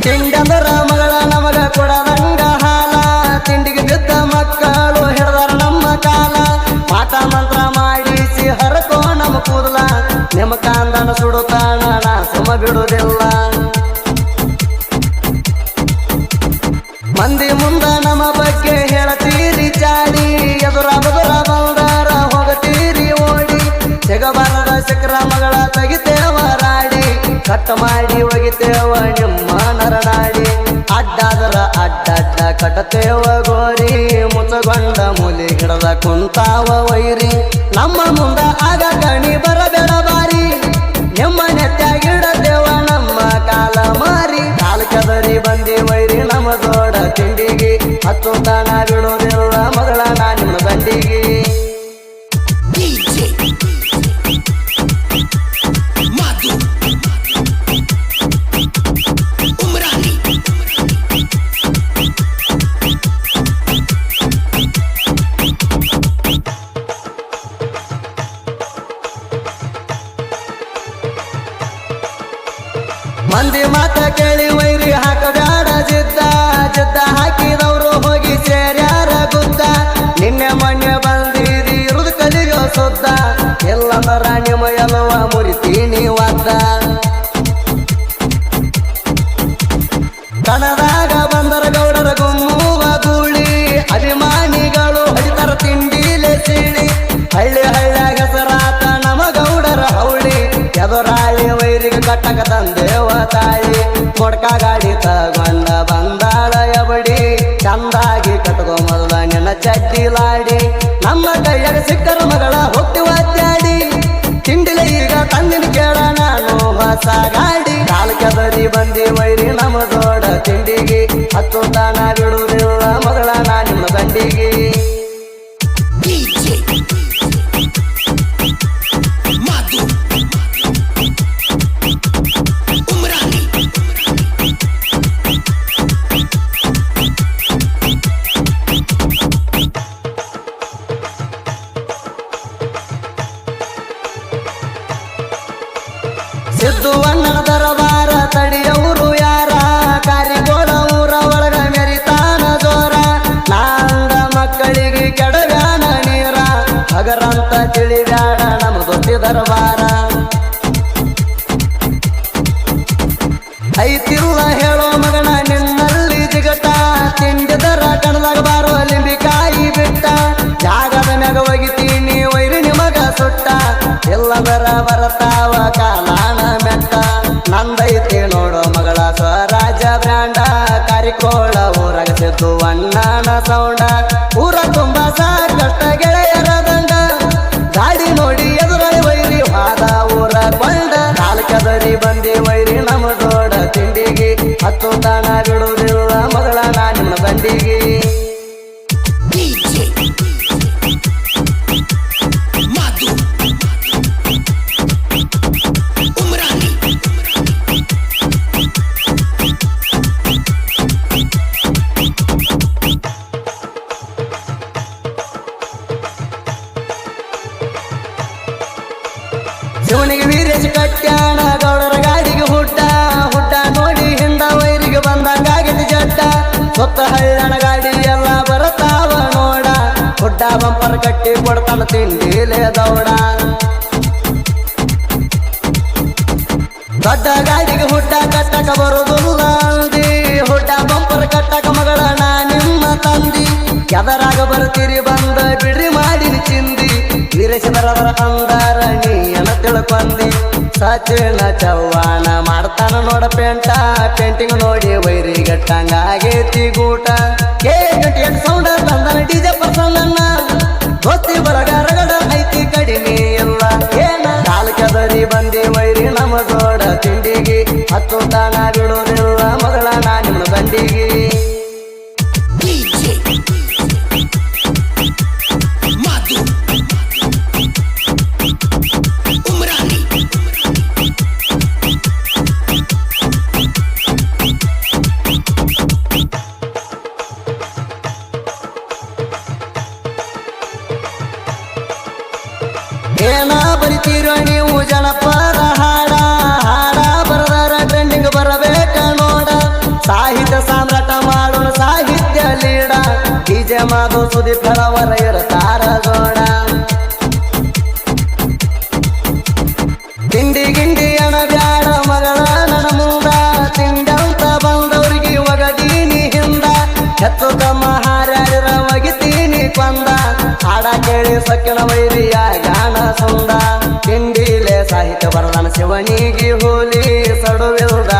ತಿಂಡಂದರ ಮಗಳ ನಮಗ ಕೊಡದಂಗ ಹಾಲ ತಿಂಡಿಗೆ ಬಿದ್ದ ಮಕ್ಕಳು ಹಿಡ್ದಾರ ನಮ್ಮ ಕಾಲ ಪಾಠ ಮಂತ್ರ ಮಾಡಿಸಿ ಹರಕೋ ನಮ್ಮ ಕೂದಲ ನಿಮ್ಮ ಕಾಂದನ ಸುಡುತ್ತಾಣ ನಾ ಸುಮ ಬಿಡುವುದಿಲ್ಲ ಮಂದಿ ಮುಂದ ನಮ್ಮ ಬಗ್ಗೆ ಹೇಳತೀರಿ ಚಾಡಿ ಎದುರ ಬದುರ ಬಂದಾರ ಹೋಗತೀರಿ ಓಡಿ ಜಗಬಾರದ ಚಕ್ರ ಮಗಳ ತೆಗಿತೇವ ರಾಡಿ ಕಟ್ಟ ಮಾಡಿ ಒಗಿತೇವ ನಿಮ್ಮ ನರನಾಡಿ ಅಡ್ಡಾದರ ಅಡ್ಡಡ್ಡ ಕಟ್ಟತೇವ ಗೋರಿ ಮುಚ್ಚಗೊಂಡ ಮೂಲಿ ಹಿಡದ ಕುಂತಾವ ವೈರಿ ನಮ್ಮ ಮುಂದ ಆಗ ಕಣಿ ಬರಬೇಡ ಬಾರಿ ನಿಮ್ಮ ನೆತ್ತಾಗಿಡತೇವ ನಮ್ಮ ಕಾಲ ಮಾರಿ ಕಾಲ ಕದರಿ ಬಂದಿ ವೈರಿ ನಮ್ಮ ದೊಡ್ಡ ತಿಂಡಿಗೆ ಹತ್ತು ತಾಣ ಬಿಡೋದಿಲ್ಲ ಮಗಳ ನಾ ನಿಮ್ಮ ಬಂಡಿಗೆ ಮಂದಿ ಮಾತ ಕೇಳಿ ವೈರಿ ಹಾಕಬ್ಯಾಡ ಜಿದ್ದ ಜಿದ್ದ ಹಾಕಿದವರು ಹೋಗಿ ಸೇರ್ಯಾರ ಗುದ್ದ ನಿನ್ನೆ ಮೊನ್ನೆ ಬಂದಿರಿ ಇರುದು ಕಲಿಯೋ ಸುದ್ದ ಎಲ್ಲಂದರ ನಿಮ್ಮ ಎಲ್ಲವ ಮುರಿತೀನಿ ಒದ್ದ ಕಣದಾಗ ಬಂದರ ಗೌಡರ ಗುಮ್ಮುವ ಗೂಳಿ ಅಭಿಮಾನಿಗಳು ಹೊಡಿತರ ತಿಂಡಿಲೆ ಸೀಳಿ ಹಳ್ಳಿ ಹಳ್ಳ್ಯಾಗ ಹೆಸರಾತ ನಮ್ಮ ಗೌಡರ ಹೌಳಿ ಎದುರಾಳಿ ವೈರಿಗೆ ಕಟ್ಟಕ ತಂದೇವ ತಾಳಿ ಮೊಡ್ಕ ಗಾಡಿ ತಗೊಂಡ ಬಂದಾಳ ಎಬಡಿ ಚಂದಾಗಿ ಕಟ್ಕೊ ಮೊದಲ ನಿನ್ನ ಚಡ್ಡಿಲಾಡಿ ನಮ್ಮ ಕೈಯಾಗ ಸಿಕ್ಕರ ಮಗಳ ಹೋಗ್ತಿವ ಅತ್ಯಾಡಿ ತಿಂಡಿಲ ಈಗ ತಂದಿನ ಕೇಳ ನಾನು ಹೊಸ ಗಾಡಿ ಕಾಲ ಕದರಿ ಬಂದಿ ವೈರಿ ನಮ್ಮ ದೊಡ್ಡ ತಿಂಡಿಗೆ ಹತ್ತು ತಾಣ ಬಿಡುವುದಿಲ್ಲ ಮಗಳ ನಾ ನಿಮ್ಮ ಗಂಡಿಗೆ ಸಿದ್ದು ಅಣ್ಣನ ದರಬಾರ ತಡಿಯವರು ಯಾರ ಕಾರಿಗೋಳ ಊರ ಒಳಗ ಮೆರಿತಾನ ಜೋರ ನಾಂದ ಮಕ್ಕಳಿಗೆ ಕೆಡವ್ಯಾನ ನೀರ ಹಗರಂತ ತಿಳಿಬ್ಯಾಡ ನಮ್ಮ ದೊಡ್ಡ ದರಬಾರ ಐತಿಲ್ಲ ಹೇಳೋ ಮಗನ ನಿನ್ನಲ್ಲಿ ಜಿಗಟ ತಿಂಡಿದರ ಕಣದಾಗ ಬಾರೋ ಲಿಂಬಿಕಾಯಿ ಬಿಟ್ಟ ಜಾಗದ ಮ್ಯಾಗ ಒಗಿತೀನಿ ವೈರಿ ನಿಮಗ ಸುಟ್ಟ ಎಲ್ಲದರ ಬರತಾವ ಕಾಲಾಣ ಮೆಟ್ಟ ನಂದೈತಿ ನೋಡೋ ಮಗಳ ಸ್ವರಾಜ ಬ್ರ್ಯಾಂಡ ಕಾರಿಕೋಳ ಊರಾಗ ಸಿದ್ದು ಅಣ್ಣನ ಸೌಂಡ ಊರ ತುಂಬ ಸಾಕಷ್ಟ ಗೆಳೆಯರ ದಂಡ ಗಾಡಿ ನೋಡಿ ಎದುರಲ್ಲಿ ವೈರಿ ಹಾದ ಊರ ಕೊಂಡ ನಾಲ್ಕದರಿ ಬಂದಿ ವೈರಿ ನಮ್ಮ ದೊಡ್ಡ ತಿಂಡಿಗೆ ಹತ್ತು ತಾಣ ಬಿಡುವುದಿಲ್ಲ ಮಗಳ ನಾ ನಿಮ್ಮ ಬಂಡಿಗೆ ಶಿವನಿಗೆ ವೀರೇಶ್ ಕಟ್ಯಾಣ ಗೌಡರ ಗಾಡಿಗೆ ಹುಡ್ಡ ಹುಡ್ಡ ನೋಡಿ ಹಿಂದ ವೈರಿಗೆ ಬಂದಂಗಾಗಿದ್ದು ಜಡ್ಡ ಸೊತ್ತ ಹಳ್ಳನ ಗಾಡಿ ಎಲ್ಲ ಬರತಾವ ನೋಡ ಹುಡ್ಡ ಬಂಪರ್ ಕಟ್ಟಿ ಕೊಡ್ತಾನ ತಿಂಡಿಲೆ ದೌಡ ದೊಡ್ಡ ಗಾಡಿಗೆ ಹುಡ್ಡ ಕಟ್ಟಕ ಬರುದಿಲ್ಲ ಅಂದಿ ಹುಡ್ಡ ಬಂಪರ್ ಕಟ್ಟಕ ಮಗಳ ನಾ ನಿಮ್ಮ ತಂದಿ ಎದರಾಗ ಬರ್ತೀರಿ ಬಂದ ಬಿಡ್ರಿ ಮಾಡಿನಿ ಚಿಂದಿ ವೀರೇಶ ಬರದರ ಅಂದಾರ ನೀನ ತಿಳ್ಕೊಂಡಿ ಸಚಿನ ಚವ್ವಾಣ ಮಾಡ್ತಾನ ನೋಡ ಪೇಂಟಿಂಗ್ ನೋಡಿ ವೈರಿ ಗಟ್ಟಂಗಾಗೇತಿ ಗೂಟ ಕೇಳಿ ಸೌಂಡ ತಂದನ ಡಿಜೆ ಪರ್ಸನ್ನ ಗೊತ್ತಿ ಬರಗ ರಗಡ ಐತಿ ಕಡಿಮೆ ಇಲ್ಲ ಏನ ಕಾಲ ಕದರಿ ಬಂದಿ ವೈರಿ ನಮ್ಮ ದೊಡ್ಡ ತಿಂಡಿಗೆ ಹತ್ತು ತಾಣ ಬಿಡುವುದಿಲ್ಲ ಮಗಳ ನಾ ನಿಮ್ಮ ಗಂಡಿಗೆ ಏನ ಬರಿತೀರೋ ನೀವು ಜನಪದ ಹಾಡ ಹಾಡ ಬರದಾರ ಟ್ರೆಂಡಿಂಗ್ ಬರಬೇಕ ನೋಡ ಡಿಜೆ ಮಾದು ಸುದೀಪ್ ಹೇಳವರ ಇರತಾರ ಗೋಡ ತಿಂಡಿ ಗಿಂಡಿ ಅಣ ಬ್ಯಾಡ ಮಗಳ ನನ್ನ ಮುಂದ ತಿಂಡಂತ ಬಂದವ್ರಿಗೆ ಒಗದೀನಿ ಹಿಂದ ಹೆತ್ತು ತಮ್ಮ ಹಾರ್ಯಾರ ಒಗಿತೀನಿ ಕೊಂದ ಹಾಡ ಕೇಳಿ ಸೊಕ್ಕಿನ ವೈರಿಯ ಗಾನ ಸುಂದ ತಿಂಡಿಲೆ ಸಾಹಿತ್ಯ ಬರದಾನ ಶಿವನಿಗೆ ಹೋಲಿ ಸಡುವಿಲ್ದ